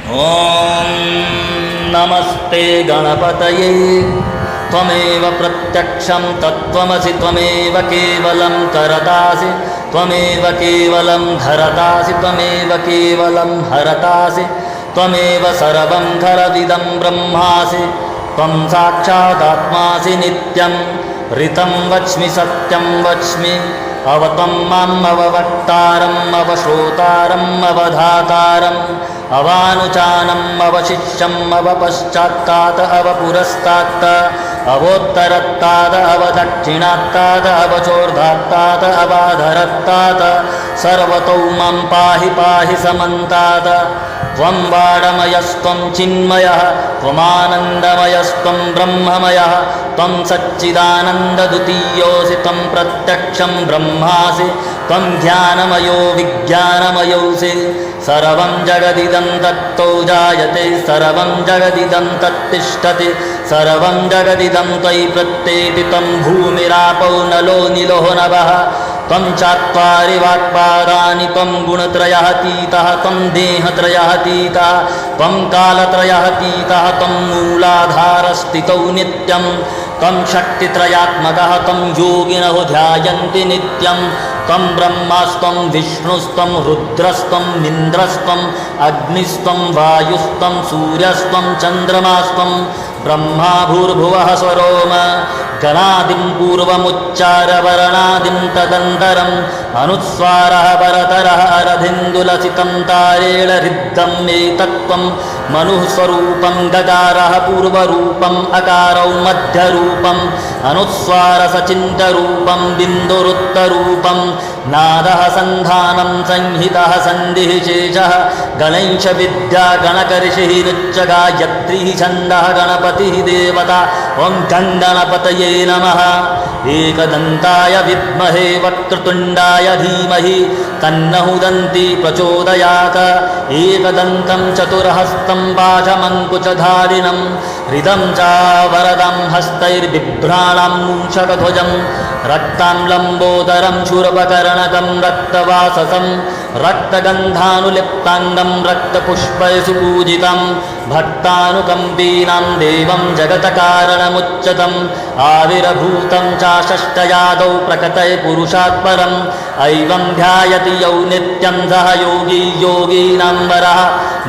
ಓಂ ನಮಸ್ತೆ ಗಣಪತಯೇ ತ್ವಮೇವ ಪ್ರತ್ಯಕ್ಷಂ ತತ್ವಮಸಿ ತ್ವಮೇವ ಕೇವಲಂ ಕರತಾಸಿ ತ್ವಮೇವ ಕೇವಲಂ ಧರತಾಸಿ ತ್ವಮೇವ ಕೇವಲಂ ಹರತಾಸಿ ತ್ವಮೇವ ಸರ್ವಂ ಖಲವಿದಂ ಬ್ರಹ್ಮಾಸಿ ತ್ವಂ ಸಾಕ್ಷಾದಾತ್ಮಾಸಿ ನಿತ್ಯಂ ಋತಂ ವಚ್ಮಿ ಸತ್ಯಂ ವಚ್ಮಿ ಅವತಂ ಮಾಂ ಅವವಕ್ತಾರಂ ಅವಶ್ರೋತಾರಂ ಅವಧಾತಾರಂ ಅವಾನುಚಾನಂ ಅವಶಿಷ್ಯಂ ಅವಪಶ್ಚಾತ್ತಾತ ಅವಪುರಸ್ತಾತ್ತ ಅವೋತ್ತರತ್ತಾದ ಅವದಕ್ಷಿಣಾತ್ತಾದ ಅವಚೋರ್ಧಾತ್ತಾದ ಅವಾಧರತ್ತಾದ ಸರ್ವತೌ ಮಾಂ ಪಾಹಿ ಪಾಹಿ ಸಮಂತಾದ ತ್ವಂ ವಾಡಮಯಸ್ತ್ವಂ ಚಿನ್ಮಯಃ ತ್ವಮಾನಂದಮಯಸ್ತ್ವಂ ಬ್ರಹ್ಮಮಯಃ ತ್ವಂ ಸಚ್ಚಿದಾನಂದದ್ವಿತೀಯೋಸಿ ತ್ವಂ ಪ್ರತ್ಯಕ್ಷಂ ಬ್ರಹ್ಮಾಸಿ ತ್ವಂ ಜ್ಞಾನಮಯೋ ವಿಜ್ಞಾನಮಯೋಸಿ ಸರ್ವಂ ಜಗದಿದಂ ತತ್ತೋ ಜಾಯತೆ ಸರ್ವಂ ಜಗದಿದಂ ತತ್ತಿಷ್ಠತಿ ಸರ್ವಂ ಜಗದಿದಂ ತ್ವಯಿ ಪ್ರತ್ಯೇತಿ ತ್ವಂ ಭೂಮಿರಾಪೌ ನಲೋ ನಿಲೋ ನಭಃ ತ್ವಂ ಚಾತ್ವಾರಿ ವಾಕ್ಪಾದಾನಿ ತ್ವಂ ಗುಣತ್ರಯಃತೀತಃ ತ್ವಂ ದೇಹತ್ರಯಃತೀತಃ ತ್ವಂ ಕಾಲತ್ರಯಃತೀತಃ ತ್ವಂ ಮೂಲಾಧಾರಸ್ಥಿತೌ ನಿತ್ಯಂ ತ್ವಂ ಶಕ್ತಿತ್ರಯಾತ್ಮಕಃ ತ್ವಂ ಯೋಗಿನಃ ಧ್ಯಾಯಂತಿ ನಿತ್ಯಂ ತ್ವಂ ಬ್ರಹ್ಮಸ್ತ್ವಂ ವಿಷ್ಣುಸ್ತ್ವಂ ರುದ್ರಸ್ತ್ವಂ ಇಂದ್ರಸ್ತ್ವಂ ಅಗ್ನಿಸ್ತ್ವಂ ವಾಯುಸ್ತ್ವಂ ಸೂರ್ಯಸ್ತ್ವಂ ಚಂದ್ರಮಾಸ್ತ್ವಂ ಬ್ರಹ್ಮಾ ಭೂರ್ಭುವಃ ಸ್ವರೋಮ ಗಣಾದಿಂ ಪೂರ್ವಮುಚ್ಚಾರವರ್ಣಾದಿಂ ತದಂತರಂ ಅನುಸ್ವಾರಃ ಪರತರಃ ಅರಧಿಂದುಲಸಿತಂ ತಾರೇಳ ರಿದ್ದಂ ಏತತ್ವಂ ಮನುಃ ಸ್ವರೂಪಂ ಗಗಾರಃ ಪೂರ್ವರೂಪಂ ಅಕಾರೌ ಮಧ್ಯರೂಪಂ ಅನುಸ್ವಾರ ಸಚಿಂತರೂಪಂ ಬಿಂದುರುತ್ತರೂಪಂ ನಾದಃ ಸಂಧಾನಂ ಸಂಹಿತಃ ಸಂಧಿಃ ಶೇಷಃ ಗಣೈಶ ವಿದ್ಯಾ ಗಣಕರ್ಷಿಃ ನುಚ್ಚ ಗಾಯತ್ರಿಃ ಛಂದಃ ಗಣಪತಿಃ ದೇವತಾ ಓಂ ಗಣಪತಯೇ ನಮಃ ಏಕದಂತಾಯ ವಿದ್ಮಹೇ ವಕ್ರತುಂಡಾಯ ಧೀಮಹಿ ತನ್ನಃ ದಂತಿ ಪ್ರಚೋದಯಾತ್ ಏಕದಂತಂ ಚತುರ್ಹಸ್ತಂ ಪಾಶಮಂಕುಚಧಾರಿಣಂ ಹೃದಂ ಚ ವರದಂ ಹಸ್ತೈರ್ಬಿಭ್ರಾಣಂ ಮೂಷಕಧ್ವಜಂ ರಕ್ತಾಂ ಲಂಬೋದರಂ ಶೂರ್ಪಕರ್ಣಕಂ ರಕ್ತವಾಸಸಂ ರಕ್ತಗಂಧಾನುಲಿಪ್ತಾಂಗಂ ರಕ್ತಪುಷ್ಪೈ ಸುಪೂಜಿತಂ ಭಕ್ತಾನುಕಂಪೀನಾಂ ದೇವಂ ಜಗತ್ಕಾರಣಮುಚ್ಯತಂ ಆವಿರ್ಭೂತಂ ಚಾಷಷ್ಟಯಾದೌ ಪ್ರಕಟೈ ಪುರುಷಾತ್ ಪರಂ ಐವಂ ಧ್ಯಾಯತಿ ಯೌ ನಿತ್ಯಂ ಸಹ ಯೋಗೀ ಯೋಗೀನಾಂ ವರಃ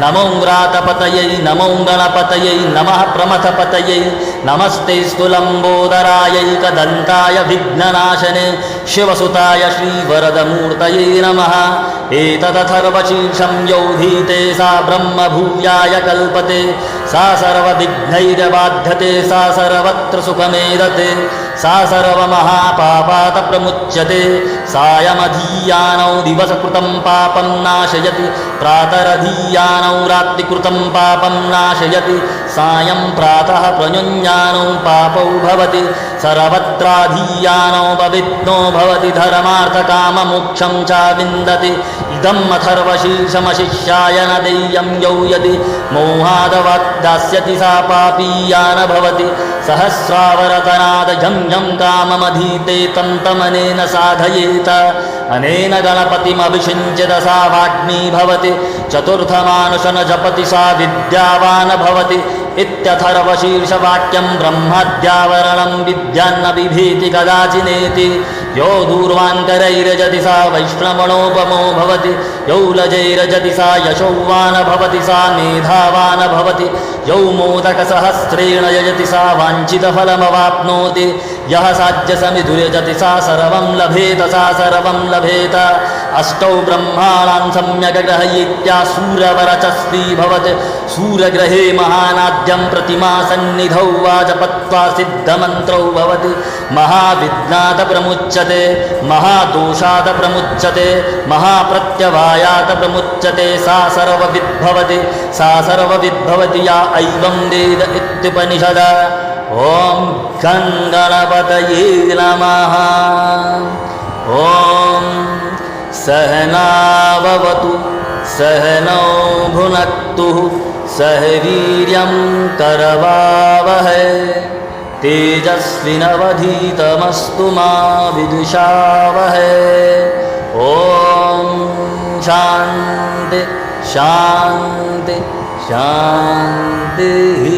ನಮೋ ವ್ರಾತಪತಯೈ ನಮೋ ಗಣಪತಯೈ ನಮಃ ಪ್ರಮಥಪತಯೈ ನಮಸ್ತೆ ಸ್ತುಲಂಬೋದರಾಯೈಕದಂತಾಯ ವಿಘ್ನನಾಶನೆ ಶಿವಸುತಾಯ ಶ್ರೀವರದಮೂರ್ತಯೇ ನಮಃ ಏತದಥರ್ವಶೀರ್ಷಂ ಯೌಧೀತೆ ಸಾ ಬ್ರಹ್ಮಭೂಯಾಯ ಕಲ್ಪತೆ ಸಾ ಸರ್ವವಿಘ್ನೈರ್ಬಾಧ್ಯತೆ ಸಾ ಸರ್ವತ್ರ ಸುಖಮೇಧತೆ ಸಾ ಸರ್ವಮಹಾಪಾಪಾತ ಪ್ರಮುಚ್ಯತೆ ಸಾಯಮಧೀಯಾನೌ ದಿವಸಕೃತಂ ಪಾಪಂ ನಾಶಯತಿ ಪ್ರಾತರಧೀಯಾನೌ ರಾತ್ರಿಕೃತಂ ಪಾಪಂ ನಾಶಯತಿ ಸಾಯಂ ಪ್ರಾತಃ ಪ್ರಯುಜ್ಞಾನೌ ಪಾಪೌ ಭವತಿ ಸರ್ವತ್ರಾಧೀಯಾನೌ ಪವಿತ್ನೋ ಭವತಿ ಧರ್ಮಾರ್ಥಕಾಮಮೋಕ್ಷಂ ಚ ವಿಂದತಿ ಇದಂ ಅಥರ್ವಶೀರ್ಷಮಶಿಷ್ಯಾಯ ನ ದೇಯಂ ಯೌ ಯದಿ ಮೋಹಾದವಾಕ್ದಾಸ್ಯತಿ ಸಾ ಪಾಪೀಯಾನ ಭವತಿ ಸಹಸ್ರಾವರತನಾದ ಜಂ ಜಂ ಕಾಮಮಧೀತೆ तं तमनेन साधयेत अनेन गणपतिमभिषिञ्चत सा वाग्मी भवति चतुर्थमानुषन जपति सा विद्यावान भवति इत्यथर्वशीर्षवाक्यं ब्रह्माद्यावरणं विद्यान्न बिभेति कदाचिनेति यो दूर्वान्तरैरजति सा वैष्णवणोपमो भवति यौ लजैरजति सा यशौवान भवति सा मेधावान भवति यौ मोदकसहस्रेण यजति सा वाञ्छितफलमवाप्नोति यः साध्यसमिधुर्यजति सा सर्वं लभेत सा सर्वं लभेत अष्टौ ब्रह्माणां सम्यग्रहयित्या सूरवरचस्वी भवति सूर्यग्रहे महानाद्यं प्रतिमा सन्निधौ वाजपत्वा सिद्धमन्त्रौ भवति महाविघ्नात् प्रमुच्यते महादोषात् प्रमुच्यते महाप्रत्यवायात् प्रमुच्यते सा सर्वविद्भवति सा सर्वविद्भवति या ऐवं वेद इत्युपनिषद ॐ गणपतये नमः ॐ सहनाववतु सहनौ भुनक्तु सह वीर्यं करवावहै तेजस्विनवधीतमस्तु मा विद्विषावहै ॐ शान्ति शांती शांती